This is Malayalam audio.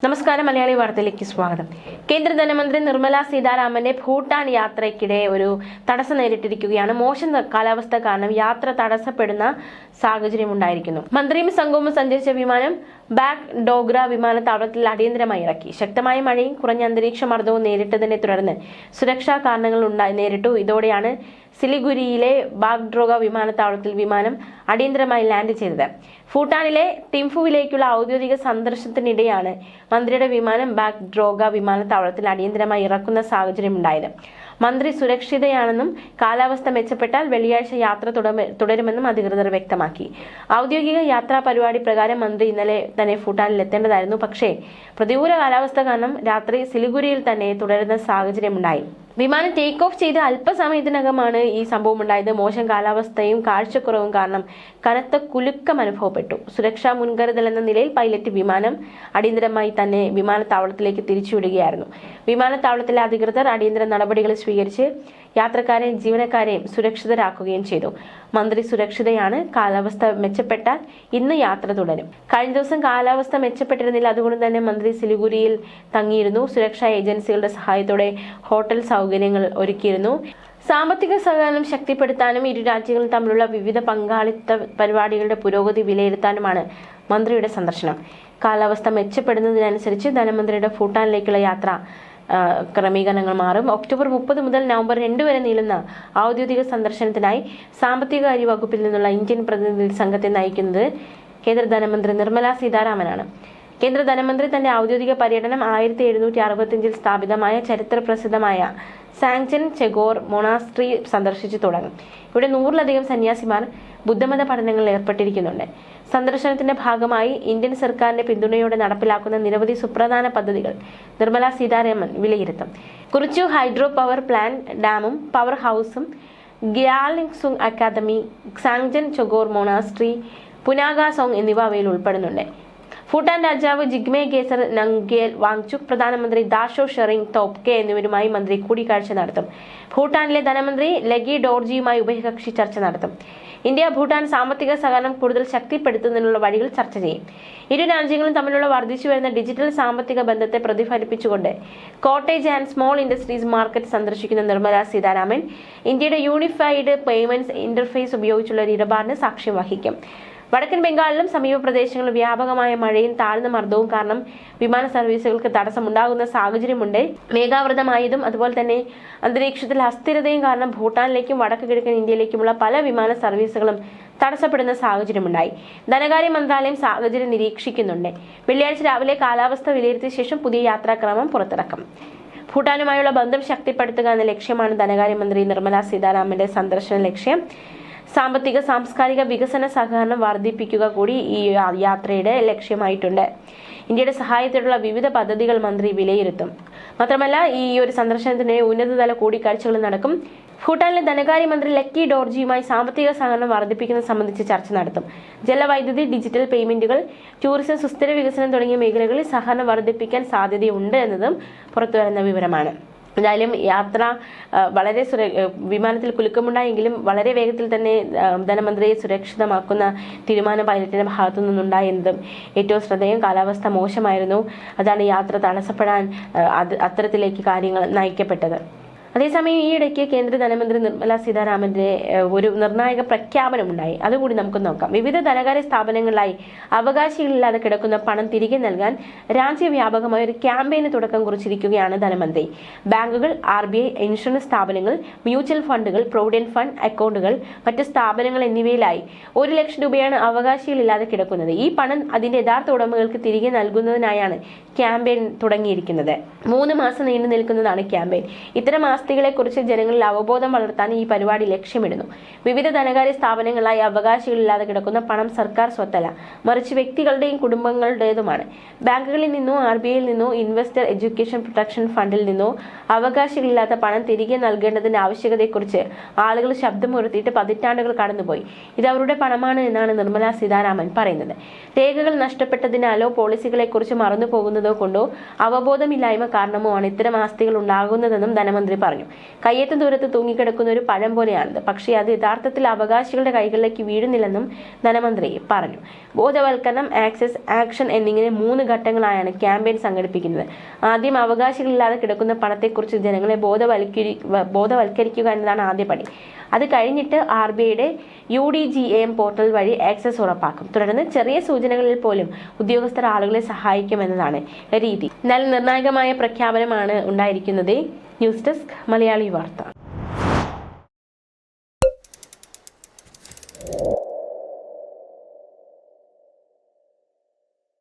നമസ്കാരം, മലയാളി വാർത്തയിലേക്ക് സ്വാഗതം. കേന്ദ്ര ധനമന്ത്രി നിർമ്മല സീതാരാമന്റെ ഭൂട്ടാൻ യാത്രയ്ക്കിടെ ഒരു തടസ്സം നേരിട്ടിരിക്കുകയാണ്. മോശം കാലാവസ്ഥ കാരണം യാത്ര തടസ്സപ്പെടുന്ന സാഹചര്യം ഉണ്ടായിരിക്കുന്നു. മന്ത്രിയും സംഘവും സഞ്ചരിച്ച വിമാനം ബാഗ് ഡോഗ്ര വിമാനത്താവളത്തിൽ അടിയന്തരമായി ഇറക്കി. ശക്തമായ മഴയും കുറഞ്ഞ അന്തരീക്ഷ മർദ്ദവും നേരിട്ടതിനെ തുടർന്ന് സുരക്ഷാ കാരണങ്ങൾ നേരിട്ടു. ഇതോടെയാണ് സിലിഗുരിയിലെ ബാഗ്ഡോഗ്ര വിമാനത്താവളത്തിൽ വിമാനം അടിയന്തരമായി ലാൻഡ് ചെയ്തത്. ഭൂട്ടാനിലെ തിംഫുവിലേക്കുള്ള ഔദ്യോഗിക സന്ദർശനത്തിനിടെയാണ് മന്ത്രിയുടെ വിമാനം ബാഗ്ഡോഗ്ര വിമാനത്താവളത്തിൽ അടിയന്തരമായി ഇറക്കുന്ന സാഹചര്യമുണ്ടായത്. മന്ത്രി സുരക്ഷിതയാണെന്നും കാലാവസ്ഥ മെച്ചപ്പെട്ടാൽ വെള്ളിയാഴ്ച യാത്ര തുടരുമെന്നും അധികൃതർ വ്യക്തമാക്കി. ഔദ്യോഗിക യാത്രാ പരിപാടി പ്രകാരം മന്ത്രി ഇന്നലെ തന്നെ ഭൂട്ടാനിൽ എത്തേണ്ടതായിരുന്നു. പക്ഷേ പ്രതികൂല കാലാവസ്ഥ കാരണം രാത്രി സിലിഗുരിയിൽ തന്നെ തുടരുന്ന സാഹചര്യമുണ്ടായി. വിമാനം ടേക്ക് ഓഫ് ചെയ്ത് അല്പസമയത്തിനകമാണ് ഈ സംഭവം ഉണ്ടായത്. മോശം കാലാവസ്ഥയും കാഴ്ചക്കുറവും കാരണം കനത്ത കുലുക്കം അനുഭവപ്പെട്ടു. സുരക്ഷാ മുൻകരുതൽ എന്ന നിലയിൽ പൈലറ്റ് വിമാനം അടിയന്തരമായി തന്നെ വിമാനത്താവളത്തിലേക്ക് തിരിച്ചുവിടുകയായിരുന്നു. വിമാനത്താവളത്തിലെ അധികൃതർ അടിയന്തര നടപടികൾ സ്വീകരിച്ച് യാത്രക്കാരെയും ജീവനക്കാരെയും സുരക്ഷിതരാക്കുകയും ചെയ്തു. മന്ത്രി സുരക്ഷിതയാണ്. കാലാവസ്ഥ മെച്ചപ്പെട്ടാൽ ഇന്ന് യാത്ര തുടരും. കഴിഞ്ഞ ദിവസം കാലാവസ്ഥ മെച്ചപ്പെട്ടിരുന്നില്ല. അതുകൊണ്ട് തന്നെ മന്ത്രി സിലിഗുരിയിൽ തങ്ങിയിരുന്നു. സുരക്ഷാ ഏജൻസികളുടെ സഹായത്തോടെ ഹോട്ടൽ സൗകര്യങ്ങൾ ഒരുക്കിയിരുന്നു. സാമ്പത്തിക സഹകരണം ശക്തിപ്പെടുത്താനും ഇരു രാജ്യങ്ങളും തമ്മിലുള്ള വിവിധ പങ്കാളിത്ത പരിപാടികളുടെ പുരോഗതി വിലയിരുത്താനുമാണ് മന്ത്രിയുടെ സന്ദർശനം. കാലാവസ്ഥ മെച്ചപ്പെടുന്നതിനനുസരിച്ച് ധനമന്ത്രിയുടെ ഭൂട്ടാനിലേക്കുള്ള യാത്ര ക്രമീകരണങ്ങൾ മാറും. ഒക്ടോബർ 30 മുതൽ നവംബർ 2 വരെ നീളുന്ന ഔദ്യോഗിക സന്ദർശനത്തിനായി സാമ്പത്തിക കാര്യ വകുപ്പിൽ നിന്നുള്ള ഇന്ത്യൻ പ്രതിനിധി സംഘത്തെ നയിക്കുന്നത് കേന്ദ്ര ധനമന്ത്രി നിർമ്മല സീതാരാമനാണ്. കേന്ദ്ര ധനമന്ത്രി തന്റെ ഔദ്യോഗിക പര്യടനം 1765 സ്ഥാപിതമായ ചരിത്ര പ്രസിദ്ധമായ സാങ്ചൻ ചെഗോർ മൊണാസ്ട്രി സന്ദർശിച്ചു തുടങ്ങും. ഇവിടെ 100-ലധികം സന്യാസിമാർ ബുദ്ധമത പഠനങ്ങളിൽ ഏർപ്പെട്ടിരിക്കുന്നുണ്ട്. സന്ദർശനത്തിന്റെ ഭാഗമായി ഇന്ത്യൻ സർക്കാരിന്റെ പിന്തുണയോടെ നടപ്പിലാക്കുന്ന നിരവധി സുപ്രധാന പദ്ധതികൾ നിർമ്മല സീതാരാമൻ വിലയിരുത്തും. കുറിച്ചു ഹൈഡ്രോ പവർ പ്ലാന്റ്, ഡാമും പവർ ഹൗസും, ഗ്യാലിംഗ്സുങ് അക്കാദമി, സാങ്ചൻ ചെഗോർ മൊണാസ്ട്രി, പുനാഗാസോങ് എന്നിവ അവയിൽ ഉൾപ്പെടുന്നുണ്ട്. ഭൂട്ടാൻ രാജാവ് ജിഗ്മെ ഖേസർ നംഗ്യേൽ വാങ്ചുക്, പ്രധാനമന്ത്രി ദാഷോ ഷെറിംഗ് തോപ്കെ എന്നിവരുമായി മന്ത്രി കൂടിക്കാഴ്ച നടത്തും. ഭൂട്ടാനിലെ ധനമന്ത്രി ലഗി ഡോർജിയുമായി ഉഭയകക്ഷി ചർച്ച നടത്തും. ഇന്ത്യ ഭൂട്ടാൻ സാമ്പത്തിക സഹകരണം കൂടുതൽ ശക്തിപ്പെടുത്തുന്നതിനുള്ള വഴികൾ ചർച്ച ചെയ്യും. ഇരു രാജ്യങ്ങളും തമ്മിലുള്ള വർദ്ധിച്ചുവരുന്ന ഡിജിറ്റൽ സാമ്പത്തിക ബന്ധത്തെ പ്രതിഫലിപ്പിച്ചുകൊണ്ട് cottage and small industries market സന്ദർശിക്കുന്ന നിർമ്മല സീതാരാമൻ ഇന്ത്യയുടെ യൂണിഫൈഡ് പേയ്മെന്റ്സ് ഇന്റർഫേസ് ഉപയോഗിച്ചുള്ള ഒരു ഇടപാടിന് സാക്ഷ്യം വഹിക്കും. വടക്കൻ ബംഗാളിലും സമീപ പ്രദേശങ്ങളിലും വ്യാപകമായ മഴയും താഴ്ന്ന മർദ്ദവും കാരണം വിമാന സർവീസുകൾക്ക് തടസ്സമുണ്ടാകുന്ന സാഹചര്യമുണ്ട്. മേഘാവൃതമായതും അതുപോലെ തന്നെ അന്തരീക്ഷത്തിൽ അസ്ഥിരതയും കാരണം ഭൂട്ടാനിലേക്കും വടക്ക് കിഴക്കൻ ഇന്ത്യയിലേക്കുമുള്ള പല വിമാന സർവീസുകളും തടസ്സപ്പെടുന്ന സാഹചര്യമുണ്ടായി. ധനകാര്യ മന്ത്രാലയം സാഹചര്യം നിരീക്ഷിക്കുന്നുണ്ട്. വെള്ളിയാഴ്ച രാവിലെ കാലാവസ്ഥ വിലയിരുത്തിയ ശേഷം പുതിയ യാത്രാക്രമം പുറത്തിറക്കും. ഭൂട്ടാനുമായുള്ള ബന്ധം ശക്തിപ്പെടുത്തുക എന്ന ലക്ഷ്യമാണ് ധനകാര്യമന്ത്രി നിർമ്മല സീതാരാമന്റെ സന്ദർശന ലക്ഷ്യം. സാമ്പത്തിക സാംസ്കാരിക വികസന സഹകരണം വർദ്ധിപ്പിക്കുക കൂടി ഈ യാത്രയുടെ ലക്ഷ്യമായിട്ടുണ്ട്. ഇന്ത്യയുടെ സഹായത്തോടുള്ള വിവിധ പദ്ധതികൾ മന്ത്രി വിലയിരുത്തും. മാത്രമല്ല ഈ ഒരു സന്ദർശനത്തിന് ഉന്നതതല കൂടിക്കാഴ്ചകൾ നടക്കും. ഭൂട്ടാനിലെ ധനകാര്യമന്ത്രി ലക്കി ഡോർജിയുമായി സാമ്പത്തിക സഹകരണം വർദ്ധിപ്പിക്കുന്നത് സംബന്ധിച്ച് ചർച്ച നടത്തും. ജലവൈദ്യുതി, ഡിജിറ്റൽ പേയ്മെന്റുകൾ, ടൂറിസം, സുസ്ഥിര വികസനം തുടങ്ങിയ മേഖലകളിൽ സഹകരണം വർദ്ധിപ്പിക്കാൻ സാധ്യതയുണ്ട് എന്നതും പുറത്തുവരുന്ന വിവരമാണ്. എന്തായാലും യാത്ര വളരെ വിമാനത്തിൽ കുലുക്കമുണ്ടായെങ്കിലും വളരെ വേഗത്തിൽ തന്നെ ധനമന്ത്രിയെ സുരക്ഷിതമാക്കുന്ന തീരുമാനം പൈലറ്റിന്റെ ഭാഗത്തു നിന്നുണ്ടായെന്നതും ഏറ്റവും ശ്രദ്ധേയം. കാലാവസ്ഥ മോശമായിരുന്നു, അതാണ് യാത്ര തടസ്സപ്പെടാൻ അത്തരത്തിലേക്ക് കാര്യങ്ങൾ നയിക്കപ്പെട്ടത്. അതേസമയം ഈയിടയ്ക്ക് കേന്ദ്ര ധനമന്ത്രി നിർമ്മല സീതാരാമന്റെ ഒരു നിർണായക പ്രഖ്യാപനമുണ്ടായി. അതുകൂടി നമുക്ക് നോക്കാം. വിവിധ ധനകാര്യ സ്ഥാപനങ്ങളിലായി അവകാശികളില്ലാതെ കിടക്കുന്ന പണം തിരികെ നൽകാൻ രാജ്യവ്യാപകമായ ഒരു ക്യാമ്പയിന് തുടക്കം കുറിച്ചിരിക്കുകയാണ് ധനമന്ത്രി. ബാങ്കുകൾ, RBI, ഇൻഷുറൻസ് സ്ഥാപനങ്ങൾ, മ്യൂച്വൽ ഫണ്ടുകൾ, പ്രൊവിഡന്റ് ഫണ്ട് അക്കൗണ്ടുകൾ, മറ്റ് സ്ഥാപനങ്ങൾ എന്നിവയിലായി 1 ലക്ഷം രൂപയാണ് അവകാശികളില്ലാതെ കിടക്കുന്നത്. ഈ പണം അതിന്റെ യഥാർത്ഥ ഉടമകൾക്ക് തിരികെ നൽകുന്നതിനായാണ് ക്യാമ്പയിൻ തുടങ്ങിയിരിക്കുന്നത്. 3 മാസം നീണ്ടു നിൽക്കുന്നതാണ് ക്യാമ്പയിൻ. ഇത്തരം കുറിച്ച് ജനങ്ങളിൽ അവബോധം വളർത്താൻ ഈ പരിപാടി ലക്ഷ്യമിടുന്നു. വിവിധ ധനകാര്യ സ്ഥാപനങ്ങളായി അവകാശികളില്ലാതെ കിടക്കുന്ന പണം സർക്കാർ സ്വത്തല്ല, മറിച്ച് വ്യക്തികളുടെയും കുടുംബങ്ങളുടേതുമാണ്. ബാങ്കുകളിൽ നിന്നോ RBIയിൽ നിന്നോ ഇൻവെസ്റ്റർ എഡ്യൂക്കേഷൻ പ്രൊട്ടക്ഷൻ ഫണ്ടിൽ നിന്നോ അവകാശികളില്ലാത്ത പണം തിരികെ നൽകേണ്ടതിന്റെ ആവശ്യകതയെക്കുറിച്ച് ആളുകൾ ശബ്ദമുയർത്തിയിട്ട് പതിറ്റാണ്ടുകൾ കടന്നുപോയി. ഇത് അവരുടെ പണമാണ് എന്നാണ് നിർമ്മല സീതാരാമൻ പറയുന്നത്. രേഖകൾ നഷ്ടപ്പെട്ടതിനാലോ പോളിസികളെക്കുറിച്ച് മറന്നു പോകുന്നതോ കൊണ്ടോ അവബോധമില്ലായ്മ കാരണമോ ആണ് ഇത്തരം ആസ്തികൾ ഉണ്ടാകുന്നതെന്നും ധനമന്ത്രി പറഞ്ഞു. കയ്യെത്തും ദൂരത്ത് തൂങ്ങിക്കിടക്കുന്ന ഒരു പഴം പോലെയാണിത്. പക്ഷേ അത് യഥാർത്ഥത്തിൽ അവകാശികളുടെ കൈകളിലേക്ക് വീഴുന്നില്ലെന്നും ധനമന്ത്രി പറഞ്ഞു. ബോധവൽക്കരണം, ആക്സസ്, ആക്ഷൻ എന്നിങ്ങനെ 3 ഘട്ടങ്ങളായാണ് ക്യാമ്പയിൻ സംഘടിപ്പിക്കുന്നത്. ആദ്യം അവകാശികളില്ലാതെ കിടക്കുന്ന പണത്തെക്കുറിച്ച് ജനങ്ങളെ ബോധവൽക്കരിക്കുക എന്നതാണ് ആദ്യപടി. അത് കഴിഞ്ഞിട്ട് RBIയുടെ UDGAM പോർട്ടൽ വഴി ആക്സസ് ഉറപ്പാക്കും. തുടർന്ന് ചെറിയ സൂചനകളിൽ പോലും ഉദ്യോഗസ്ഥർ ആളുകളെ സഹായിക്കുമെന്നതാണ് രീതി. എന്നാൽ നിർണായകമായ പ്രഖ്യാപനമാണ് ഉണ്ടായിരിക്കുന്നത്. ന്യൂസ് ഡെസ്ക് മലയാളി വാർത്ത.